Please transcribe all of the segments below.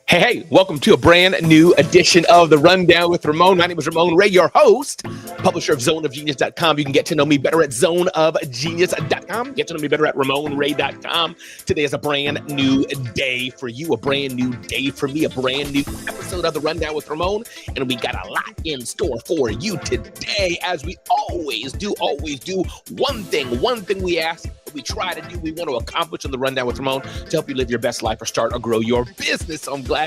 Hey, welcome to a brand new edition of The Rundown with Ramon. My name is Ramon Ray, your host, publisher of zoneofgenius.com. You can get to know me better at zoneofgenius.com. Get to know me better at ramonray.com. Today is a brand new day for you, a brand new day for me, a brand new episode of The Rundown with Ramon. And we got a lot in store for you today, as we always do. One thing we ask, we try to do, we want to accomplish in The Rundown with Ramon to help you live your best life or start or grow your business. So I'm glad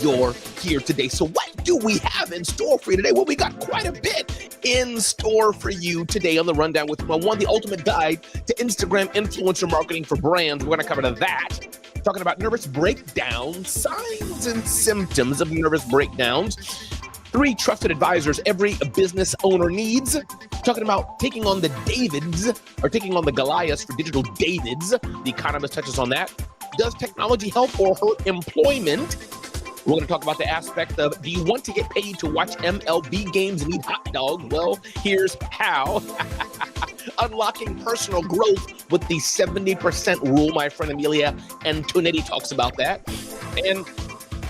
you're here today. So what do we have in store for you today? Well, we got quite a bit in store for you today on The Rundown with Ramon. One, the ultimate guide to Instagram influencer marketing for brands. We're going to cover that. Talking about nervous breakdown, signs and symptoms of nervous breakdowns. 3 trusted advisors every business owner needs. Talking about taking on the Davids or taking on the Goliaths for digital Davids. The Economist touches on that. Does technology help or hurt employment? We're going to talk about the aspect of, do you want to get paid to watch MLB games and eat hot dogs? Well, here's how. Unlocking personal growth with the 70% rule. My friend Amelia Antonetti talks about that. And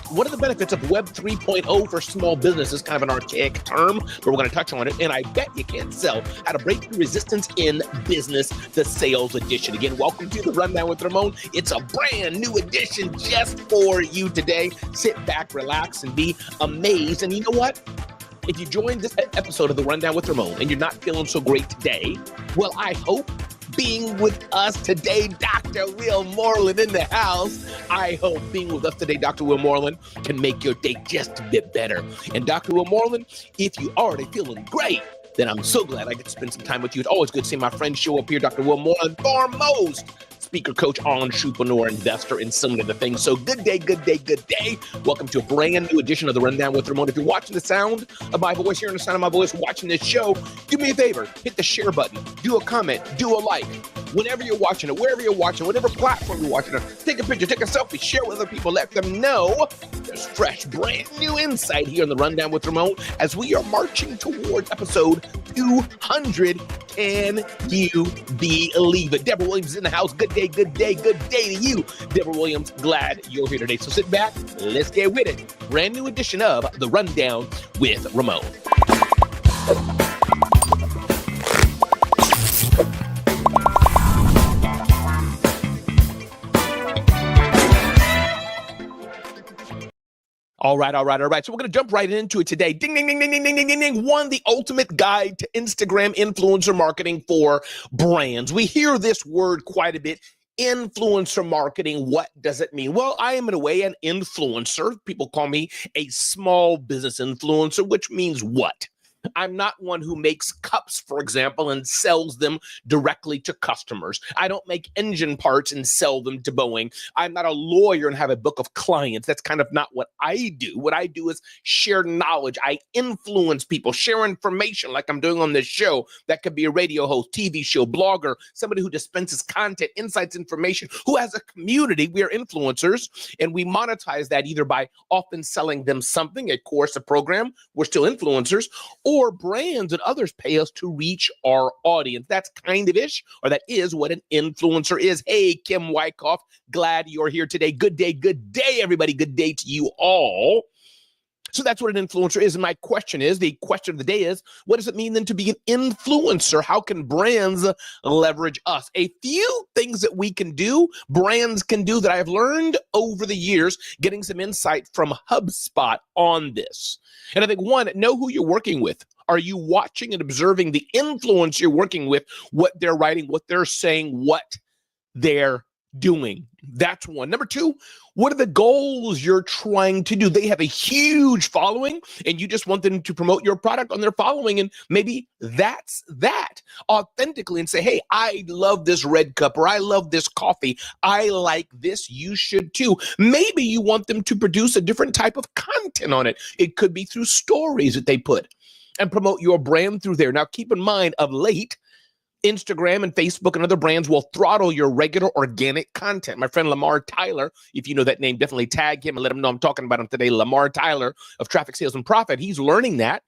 what are the benefits of Web 3.0 for small business? Is kind of an archaic term, but we're going to touch on it. And I bet you can't sell. How to break through resistance in business, the sales edition. Again, welcome to The Rundown with Ramon. It's a brand new edition just for you today. Sit back, relax, and be amazed. And you know what? If you joined this episode of The Rundown with Ramon and you're not feeling so great today, well, I hope being with us today, Dr. Will Moreland in the house. I hope being with us today, Dr. Will Moreland, can make your day just a bit better. And Dr. Will Moreland, if you already feeling great, then I'm so glad I get to spend some time with you. It's always good to see my friends show up here, Dr. Will Moreland, foremost speaker, coach, entrepreneur, investor, and so many other things. So good day. Welcome to a brand new edition of The Rundown with Ramon. If you're watching the sound of my voice, hearing the sound of my voice, watching this show, do me a favor, hit the share button, do a comment, do a like. Whenever you're watching it, wherever you're watching, whatever platform you're watching it, take a picture, take a selfie, share with other people, let them know there's fresh, brand new insight here on The Rundown with Ramon as we are marching towards episode 200. Can you believe it? Deborah Williams is in the house. Good day to you. Deborah Williams, glad you're here today. So sit back, let's get with it. Brand new edition of The Rundown with Ramon. All right. So we're going to jump right into it today. Ding. One, the ultimate guide to Instagram influencer marketing for brands. We hear this word quite a bit. Influencer marketing, what does it mean? Well, I am in a way an influencer. People call me a small business influencer, which means what? I'm not one who makes cups, for example, and sells them directly to customers. I don't make engine parts and sell them to Boeing. I'm not a lawyer and have a book of clients. That's kind of not what I do. What I do is share knowledge. I influence people, share information like I'm doing on this show. That could be a radio host, TV show, blogger, somebody who dispenses content, insights, information, who has a community. We are influencers, and we monetize that either by often selling them something, a course, a program. We're still influencers, or brands and others pay us to reach our audience. That's kind of ish, or that is what an influencer is. Hey, Kim Wyckoff, glad you're here today. Good day, everybody. Good day to you all. So that's what an influencer is. And my question is, the question of the day is, what does it mean then to be an influencer? How can brands leverage us? A few things that we can do, brands can do that I've learned over the years, getting some insight from HubSpot on this. And I think, one, know who you're working with. Are you watching and observing the influence you're working with, what they're writing, what they're saying, what they're doing? That's one. Number 2, what are the goals you're trying to do? They have a huge following and you just want them to promote your product on their following. And maybe that's that authentically and say, hey, I love this red cup, or I love this coffee. I like this. You should too. Maybe you want them to produce a different type of content on it. It could be through stories that they put and promote your brand through there. Now, keep in mind, of late, Instagram and Facebook and other brands will throttle your regular organic content. My friend Lamar Tyler, if you know that name, definitely tag him and let him know I'm talking about him today. Lamar Tyler of Traffic Sales and Profit. He's learning that.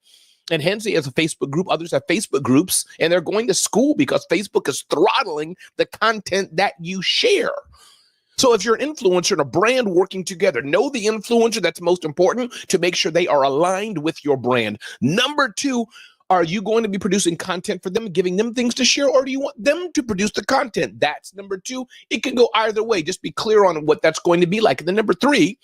And hence he has a Facebook group. Others have Facebook groups, and they're going to school because Facebook is throttling the content that you share. So if you're an influencer and a brand working together, know the influencer. That's most important to make sure they are aligned with your brand. Number two, are you going to be producing content for them, giving them things to share, or do you want them to produce the content? That's number two. It can go either way. Just be clear on what that's going to be like. And then number three,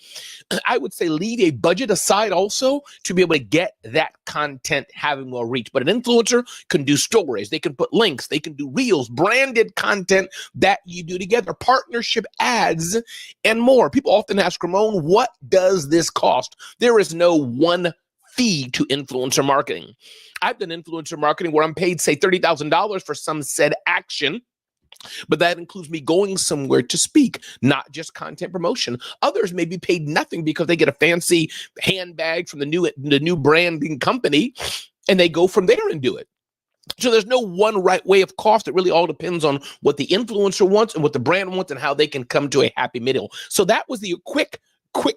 I would say leave a budget aside also to be able to get that content having more reach. But an influencer can do stories. They can put links. They can do reels, branded content that you do together, partnership ads, and more. People often ask, Ramon, what does this cost? There is no one fee to influencer marketing. I've done influencer marketing where I'm paid, say, $30,000 for some said action, but that includes me going somewhere to speak, not just content promotion. Others may be paid nothing because they get a fancy handbag from the new branding company, and they go from there and do it. So there's no one right way of cost. It really all depends on what the influencer wants and what the brand wants and how they can come to a happy middle. So that was the quick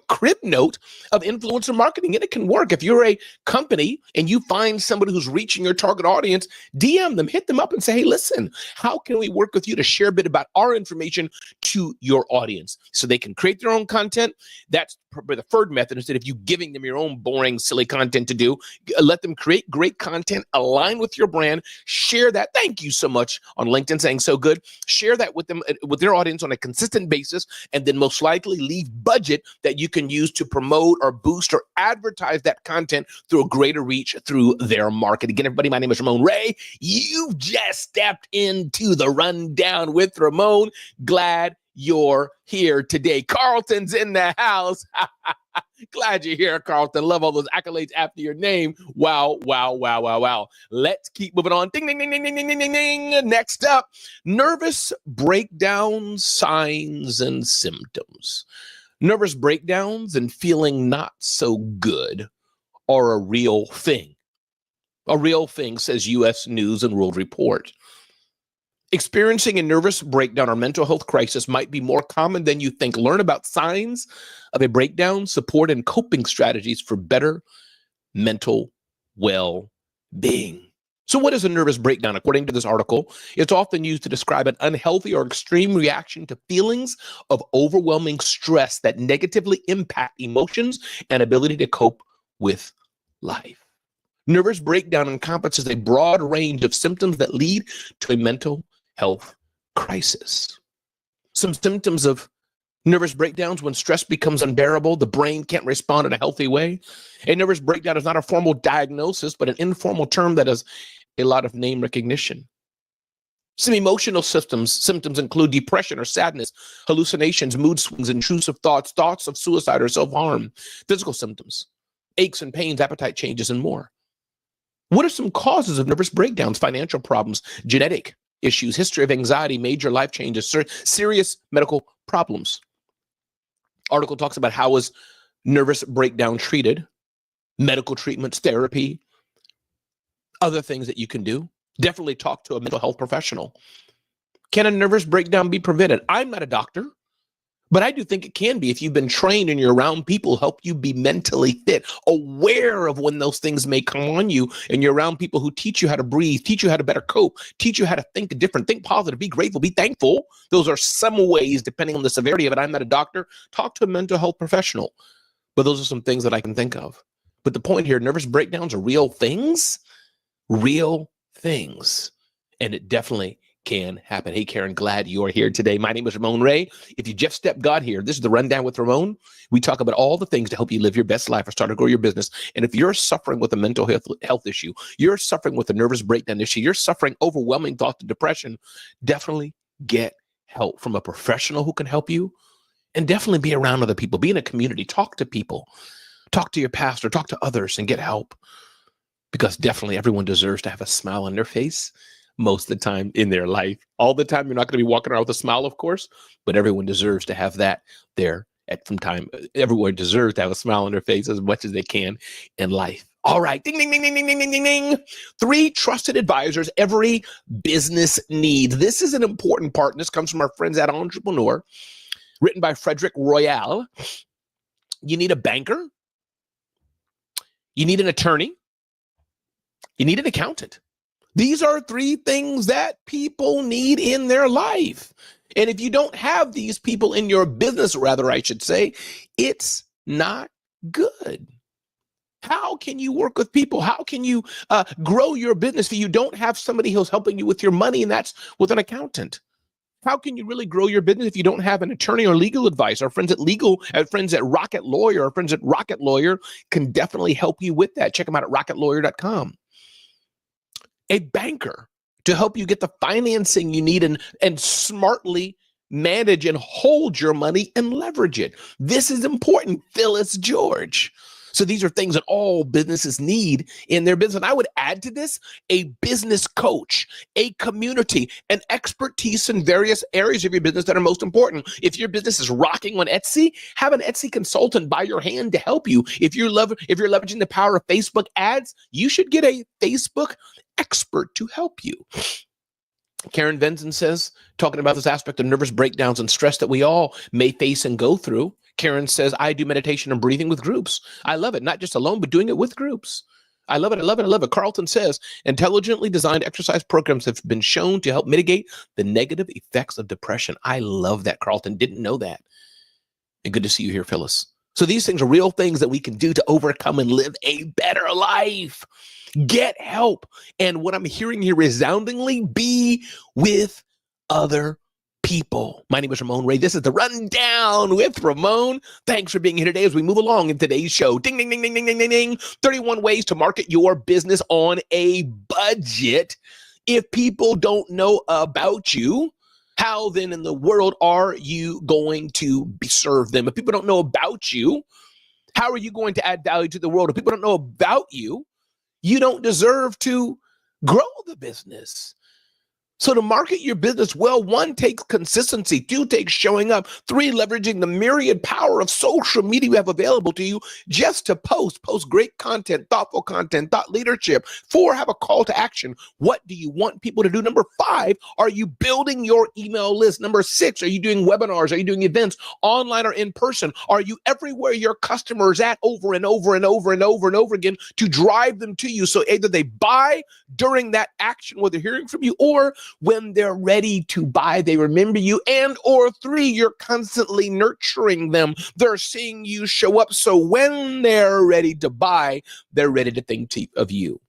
crib note of influencer marketing, and it can work. If you're a company and you find somebody who's reaching your target audience, DM them, hit them up and say, hey, listen, how can we work with you to share a bit about our information to your audience so they can create their own content? That's the third method. Instead of you giving them your own boring, silly content to do, let them create great content, align with your brand, share that. Thank you so much on LinkedIn saying so good. Share that with them, with their audience on a consistent basis, and then most likely leave budget that you can use to promote or boost or advertise that content through a greater reach through their market. Again, everybody, my name is Ramon Ray. You've just stepped into the Rundown with Ramon. Glad you're here today. Carlton's in the house. Glad you're here, Carlton. Love all those accolades after your name. Wow, wow, wow, wow, wow. Let's keep moving on. Ding, ding, ding, ding, ding, ding, ding, ding. Next up, nervous breakdown signs and symptoms. Nervous breakdowns and feeling not so good are a real thing. A real thing, says U.S. News and World Report. Experiencing a nervous breakdown or mental health crisis might be more common than you think. Learn about signs of a breakdown, support, and coping strategies for better mental well-being. So what is a nervous breakdown? According to this article, it's often used to describe an unhealthy or extreme reaction to feelings of overwhelming stress that negatively impact emotions and ability to cope with life. Nervous breakdown encompasses a broad range of symptoms that lead to a mental health crisis. Some symptoms of nervous breakdowns: when stress becomes unbearable, the brain can't respond in a healthy way. A nervous breakdown is not a formal diagnosis, but an informal term that has a lot of name recognition. Some emotional symptoms include depression or sadness, hallucinations, mood swings, intrusive thoughts, thoughts of suicide or self-harm. Physical symptoms: aches and pains, appetite changes, and more. What are some causes of nervous breakdowns? Financial problems, genetic issues, history of anxiety, major life changes, serious medical problems. Article talks about how is nervous breakdown treated, medical treatments, therapy, other things that you can do. Definitely talk to a mental health professional. Can a nervous breakdown be prevented? I'm not a doctor, but I do think it can be if you've been trained and you're around people who help you be mentally fit, aware of when those things may come on you, and you're around people who teach you how to breathe, teach you how to better cope, teach you how to think different, think positive, be grateful, be thankful. Those are some ways, depending on the severity of it. I'm not a doctor. Talk to a mental health professional. But those are some things that I can think of. But the point here, nervous breakdowns are real things, and it definitely can happen. Hey, Karen, glad you're here today. My name is Ramon Ray. If you just got here, this is the Rundown with Ramon. We talk about all the things to help you live your best life or start to grow your business. And if you're suffering with a mental health issue, you're suffering with a nervous breakdown issue, you're suffering overwhelming thoughts of depression, definitely get help from a professional who can help you, and definitely be around other people. Be in a community. Talk to people. Talk to your pastor. Talk to others and get help, because definitely everyone deserves to have a smile on their face most of the time in their life. All the time, you're not going to be walking around with a smile, of course, but everyone deserves to have that there at some time. Everyone deserves to have a smile on their face as much as they can in life. All right. Ding, ding, ding, ding, ding, ding, ding, ding, ding. 3 trusted advisors every business needs. This is an important part, and this comes from our friends at Entrepreneur, written by Frederick Royal. You need a banker. You need an attorney. You need an accountant. These are 3 things that people need in their life. And if you don't have these people in your business, rather, I should say, it's not good. How can you work with people? How can you grow your business if you don't have somebody who's helping you with your money, and that's with an accountant? How can you really grow your business if you don't have an attorney or legal advice? Our friends at Rocket Lawyer, our friends at Rocket Lawyer can definitely help you with that. Check them out at rocketlawyer.com. A banker to help you get the financing you need and smartly manage and hold your money and leverage it. This is important, Phyllis George. So these are things that all businesses need in their business. And I would add to this a business coach, a community, an expertise in various areas of your business that are most important. If your business is rocking on Etsy, have an Etsy consultant by your hand to help you. If you're leveraging the power of Facebook ads, you should get a Facebook expert to help you. Karen Venson says, talking about this aspect of nervous breakdowns and stress that we all may face and go through. Karen says, I do meditation and breathing with groups. I love it, not just alone, but doing it with groups. I love it. I love it. I love it. Carlton says, intelligently designed exercise programs have been shown to help mitigate the negative effects of depression. I love that, Carlton. Didn't know that. And good to see you here, Phyllis. So these things are real things that we can do to overcome and live a better life. Get help. And what I'm hearing here resoundingly, be with other people. My name is Ramon Ray. This is the Rundown with Ramon. Thanks for being here today as we move along in today's show. Ding, ding, ding, ding, ding, ding, ding, ding. 31 ways to market your business on a budget. If people don't know about you, how then in the world are you going to serve them? If people don't know about you, how are you going to add value to the world? If people don't know about you, you don't deserve to grow the business. So to market your business well, 1, takes consistency. 2, takes showing up. 3, leveraging the myriad power of social media you have available to you just to post great content, thoughtful content, thought leadership. 4, have a call to action. What do you want people to do? Number 5, are you building your email list? Number 6, are you doing webinars? Are you doing events online or in person? Are you everywhere your customers at over and over and over and over and over again to drive them to you? So either they buy during that action where they're hearing from you, or when they're ready to buy, they remember you. And or 3, you're constantly nurturing them. They're seeing you show up. So when they're ready to buy, they're ready to think of you.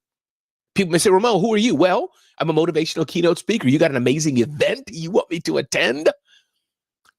People may say, Ramon, who are you? Well, I'm a motivational keynote speaker. You got an amazing event you want me to attend?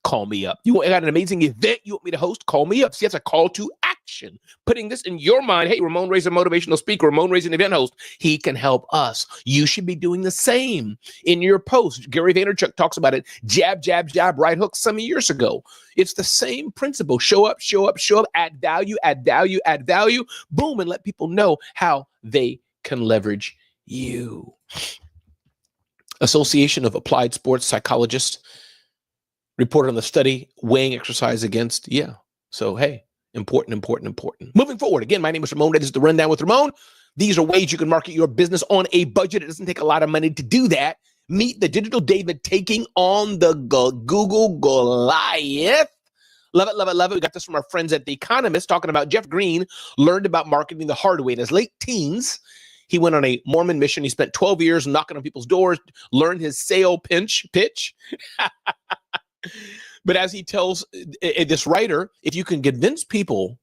Call me up. You got an amazing event you want me to host? Call me up. See, that's a call to action. Putting this in your mind. Hey, Ramon Ray's a motivational speaker. Ramon Ray's an event host. He can help us. You should be doing the same in your post. Gary Vaynerchuk talks about it. Jab, jab, jab, right hook some years ago. It's the same principle. Show up, show up, show up. Add value, add value, add value. Boom, and let people know how they can leverage you. Association of Applied Sports Psychologists reported on the study weighing exercise against, So, hey, important. Moving forward, again, my name is Ramon. This is the Rundown with Ramon. These are ways you can market your business on a budget. It doesn't take a lot of money to do that. Meet the digital David taking on the Google Goliath. Love it, love it, love it. We got this from our friends at The Economist talking about Jeff Green learned about marketing the hard way in his late teens. He went on a Mormon mission. He spent 12 years knocking on people's doors, learned his sale pitch. But as he tells this writer, if you can convince people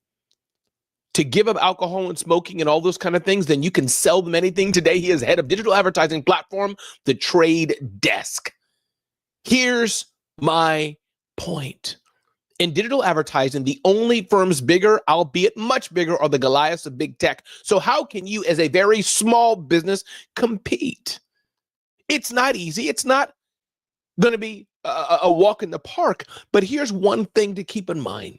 to give up alcohol and smoking and all those kind of things, then you can sell them anything. Today, he is head of digital advertising platform, The Trade Desk. Here's my point. In digital advertising, the only firms bigger, albeit much bigger, are the Goliaths of big tech. So how can you, as a very small business, compete? It's not easy. It's not going to be a walk in the park. But here's one thing to keep in mind.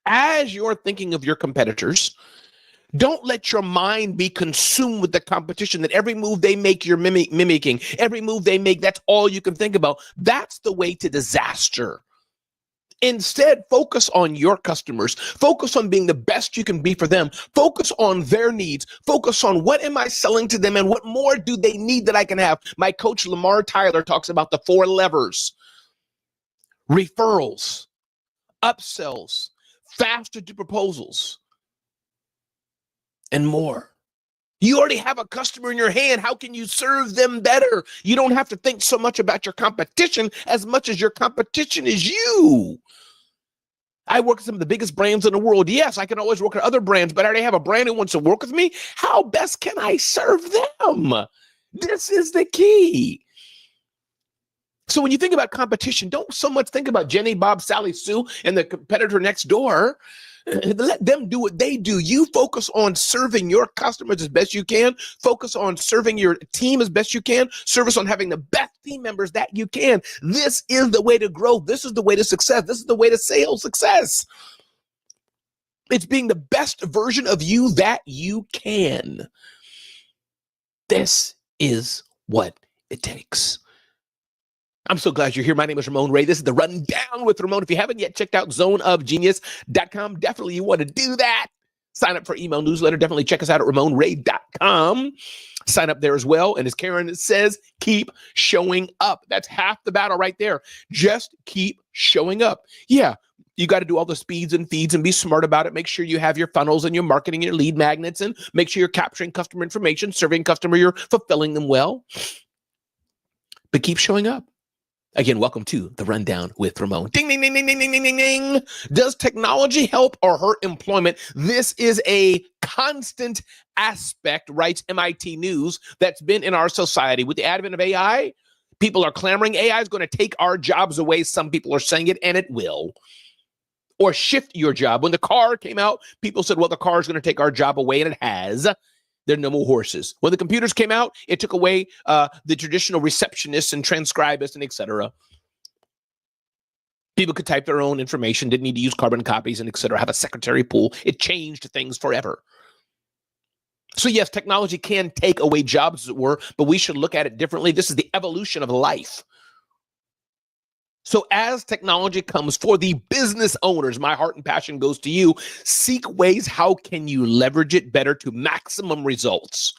As you're thinking of your competitors, don't let your mind be consumed with the competition that every move they make, you're mimicking. Every move they make, that's all you can think about. That's the way to disaster. Instead, focus on your customers. Focus on being the best you can be for them. Focus on their needs. Focus on what am I selling to them and what more do they need that I can have. My coach, Lamar Tyler, talks about the 4 levers: referrals, upsells, faster to proposals, and more. You already have a customer in your hand. How can you serve them better? You don't have to think so much about your competition as much as your competition is you. I work with some of the biggest brands in the world. Yes, I can always work with other brands, but I already have a brand who wants to work with me. How best can I serve them? This is the key. So when you think about competition, don't so much think about Jenny, Bob, Sally, Sue, and the competitor next door. Let them do what they do. You focus on serving your customers as best you can. Focus on serving your team as best you can. Focus on having the best team members that you can. This is the way to grow. This is the way to success. This is the way to sales success. It's being the best version of you that you can. This is what it takes. I'm so glad you're here. My name is Ramon Ray. This is the Rundown with Ramon. If you haven't yet checked out zoneofgenius.com, definitely you want to do that. Sign up for email newsletter. Definitely check us out at ramonray.com. Sign up there as well. And as Karen says, keep showing up. That's half the battle right there. Just keep showing up. Yeah, you got to do all the speeds and feeds and be smart about it. Make sure you have your funnels and your marketing and your lead magnets, and make sure you're capturing customer information, serving customer, you're fulfilling them well. But keep showing up. Again, welcome to the Rundown with Ramon. Ding, ding, ding, ding, ding, ding, ding, ding, ding. Does technology help or hurt employment? This is a constant aspect, writes MIT News, that's been in our society. With the advent of AI, people are clamoring AI is going to take our jobs away. Some people are saying it, and it will. Or shift your job. When the car came out, people said, well, the car is going to take our job away, and it has. There are no more horses. When the computers came out, it took away the traditional receptionists and transcribists and etc. People could type their own information, didn't need to use carbon copies and etc. Have a secretary pool. It changed things forever. So yes, technology can take away jobs, as it were, but we should look at it differently. This is the evolution of life. So as technology comes for the business owners, my heart and passion goes to you. Seek ways, how can you leverage it better to maximum results?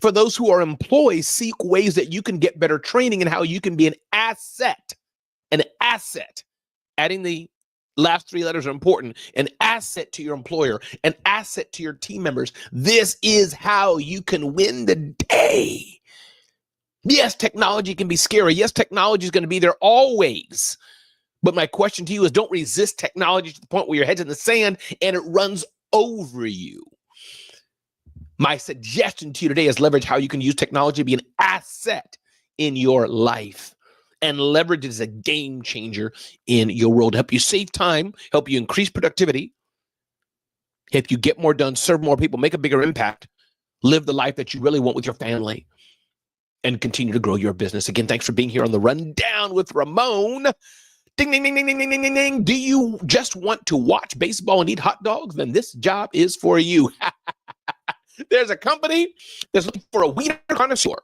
For those who are employees, seek ways that you can get better training and how you can be an asset. An asset. Adding the last three letters are important. An asset to your employer, an asset to your team members. This is how you can win the day. Yes, technology can be scary. Yes, technology is going to be there always. But my question to you is, don't resist technology to the point where your head's in the sand and it runs over you. My suggestion to you today is leverage how you can use technology to be an asset in your life. And leverage it as a game changer in your world. Help you save time, help you increase productivity, help you get more done, serve more people, make a bigger impact, live the life that you really want with your family, and continue to grow your business. Again, thanks for being here on the Rundown with Ramon. Ding, ding, ding, ding, ding, ding, ding, ding, ding. Do you just want to watch baseball and eat hot dogs? Then this job is for you. There's a company that's looking for a wiener connoisseur.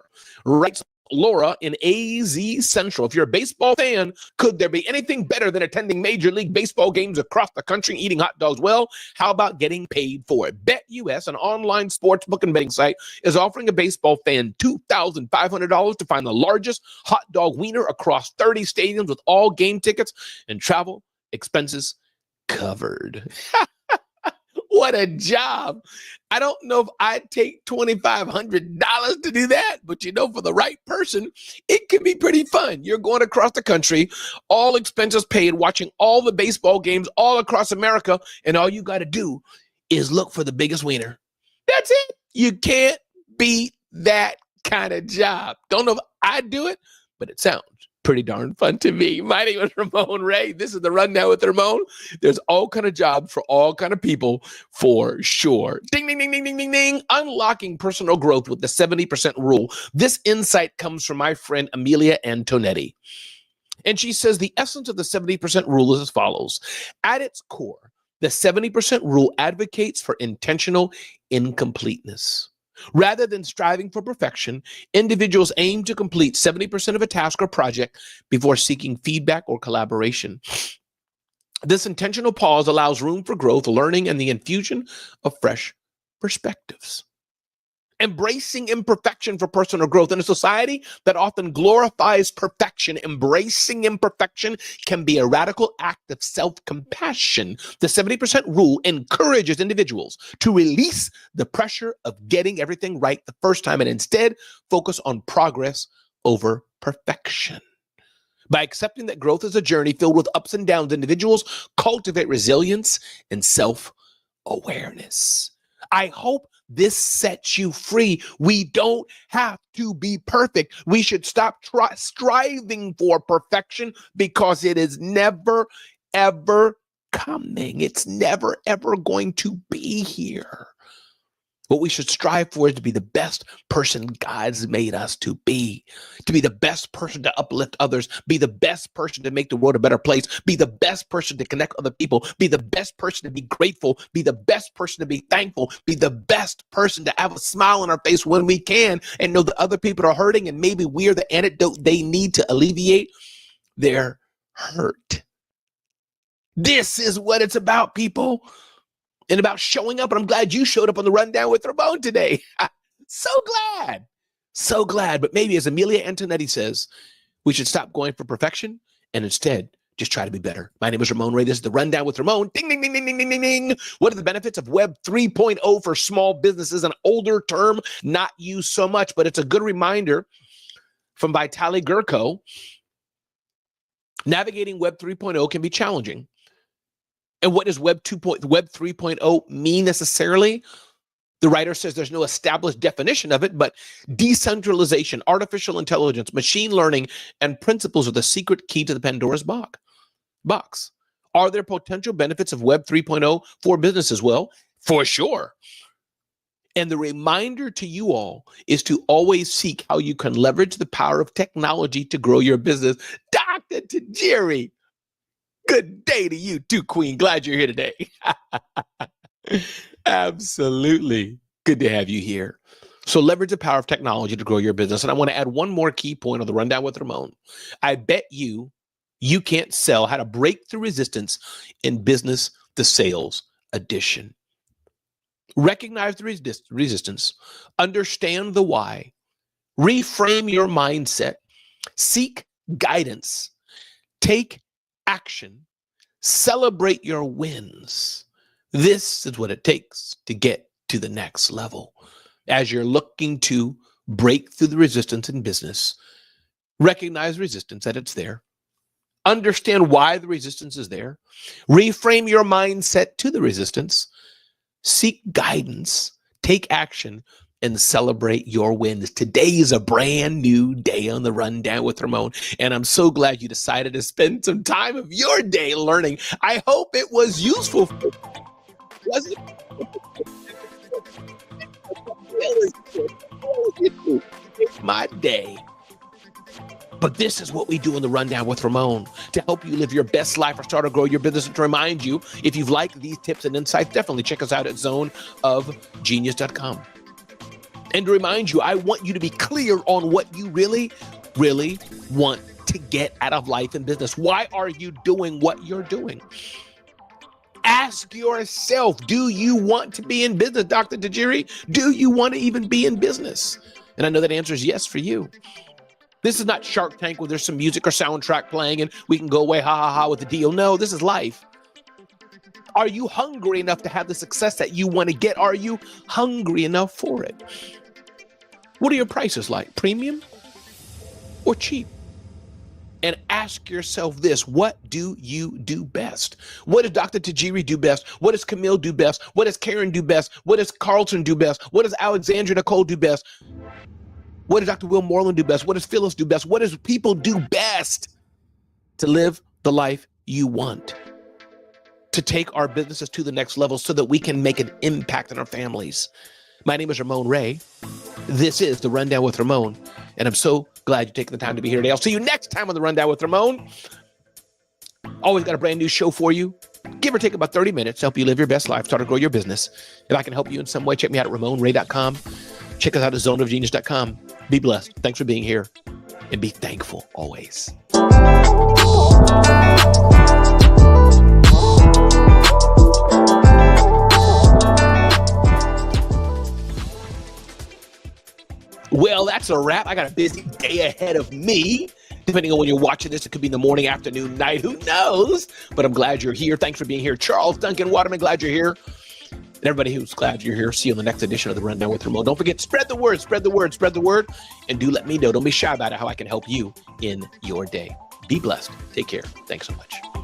Writes Laura in AZ Central. If you're a baseball fan, could there be anything better than attending Major League Baseball games across the country and eating hot dogs? Well, how about getting paid for it? BetUS, an online sports book and betting site, is offering a baseball fan $2,500 to find the largest hot dog wiener across 30 stadiums with all game tickets and travel expenses covered. What a job. I don't know if I'd take $2,500 to do that, but for the right person, it can be pretty fun. You're going across the country, all expenses paid, watching all the baseball games all across America, and all you got to do is look for the biggest wiener. That's it. You can't beat that kind of job. Don't know if I'd do it, but it sounds pretty darn fun to me. My name is Ramon Ray. This is the Rundown with Ramon. There's all kind of jobs for all kind of people for sure. Ding, ding, ding, ding, ding, ding, ding. Unlocking personal growth with the 70% rule. This insight comes from my friend Amelia Antonetti. And she says the essence of the 70% rule is as follows. At its core, the 70% rule advocates for intentional incompleteness. Rather than striving for perfection, individuals aim to complete 70% of a task or project before seeking feedback or collaboration. This intentional pause allows room for growth, learning, and the infusion of fresh perspectives. Embracing imperfection for personal growth. In a society that often glorifies perfection, embracing imperfection can be a radical act of self-compassion. The 70% rule encourages individuals to release the pressure of getting everything right the first time and instead focus on progress over perfection. By accepting that growth is a journey filled with ups and downs, individuals cultivate resilience and self-awareness. I hope this sets you free. We don't have to be perfect. We should stop striving for perfection because it is never, ever coming. It's never, ever going to be here. What we should strive for is to be the best person God's made us to be the best person to uplift others, be the best person to make the world a better place, be the best person to connect other people, be the best person to be grateful, be the best person to be thankful, be the best person to have a smile on our face when we can and know that other people are hurting and maybe we're the antidote they need to alleviate their hurt. This is what it's about, people. And about showing up. And I'm glad you showed up on the Rundown with Ramon today. So glad. But maybe, as Amelia Antonetti says, we should stop going for perfection and instead just try to be better. My name is Ramon Ray. This is the Rundown with Ramon. Ding, ding, ding, ding, ding, ding, ding, ding. What are the benefits of Web 3.0 for small businesses? An older term, not used so much, but it's a good reminder from Vitaly Gurko. Navigating Web 3.0 can be challenging. And what does Web 3.0 mean necessarily? The writer says there's no established definition of it, but decentralization, artificial intelligence, machine learning, and principles are the secret key to the Pandora's box. Are there potential benefits of Web 3.0 for businesses? Well, for sure. And the reminder to you all is to always seek how you can leverage the power of technology to grow your business. Dr. Tajiri. Good day to you too, Queen. Glad you're here today. Absolutely. Good to have you here. So leverage the power of technology to grow your business. And I want to add one more key point on the Rundown with Ramon. I bet you can't sell how to break through resistance in Business to Sales edition. Recognize the resistance, understand the why, reframe your mindset, seek guidance, take action, celebrate your wins. This is what it takes to get to the next level. As you're looking to break through the resistance in business, recognize resistance, that it's there. Understand why the resistance is there. Reframe your mindset to the resistance. Seek guidance, take action, and celebrate your wins. Today is a brand new day on the Rundown with Ramon, and I'm so glad you decided to spend some time of your day learning. I hope it was useful for you. Was it? It's my day. But this is what we do on the Rundown with Ramon to help you live your best life or start or grow your business. And to remind you, if you've liked these tips and insights, definitely check us out at zoneofgenius.com. And to remind you, I want you to be clear on what you really, really want to get out of life and business. Why are you doing what you're doing? Ask yourself, do you want to be in business, Dr. Tajiri? Do you want to even be in business? And I know that answer is yes for you. This is not Shark Tank where there's some music or soundtrack playing and we can go away ha ha ha with the deal. No, this is life. Are you hungry enough to have the success that you want to get? Are you hungry enough for it? What are your prices like? Premium or cheap? And ask yourself this, what do you do best? What does Dr. Tajiri do best? What does Camille do best? What does Karen do best? What does Carlton do best? What does Alexandra Nicole do best? What does Dr. Will Moreland do best? What does Phyllis do best? What does people do best to live the life you want? To take our businesses to the next level so that we can make an impact on our families. My name is Ramon Ray. This is the Rundown with Ramon. And I'm so glad you're taking the time to be here today. I'll see you next time on the Rundown with Ramon. Always got a brand new show for you. Give or take about 30 minutes to help you live your best life, start to grow your business. If I can help you in some way, check me out at ramonray.com. Check us out at zoneofgenius.com. Be blessed. Thanks for being here. And be thankful always. that's a wrap. I got a busy day ahead of me. Depending on when you're watching this, it could be in the morning, afternoon, night, who knows? But I'm glad you're here. Thanks for being here. Charles Duncan Waterman, glad you're here. And everybody who's glad you're here, see you on the next edition of the Rundown with Ramon. Don't forget, spread the word, spread the word, spread the word. And do let me know. Don't be shy about it, how I can help you in your day. Be blessed. Take care. Thanks so much.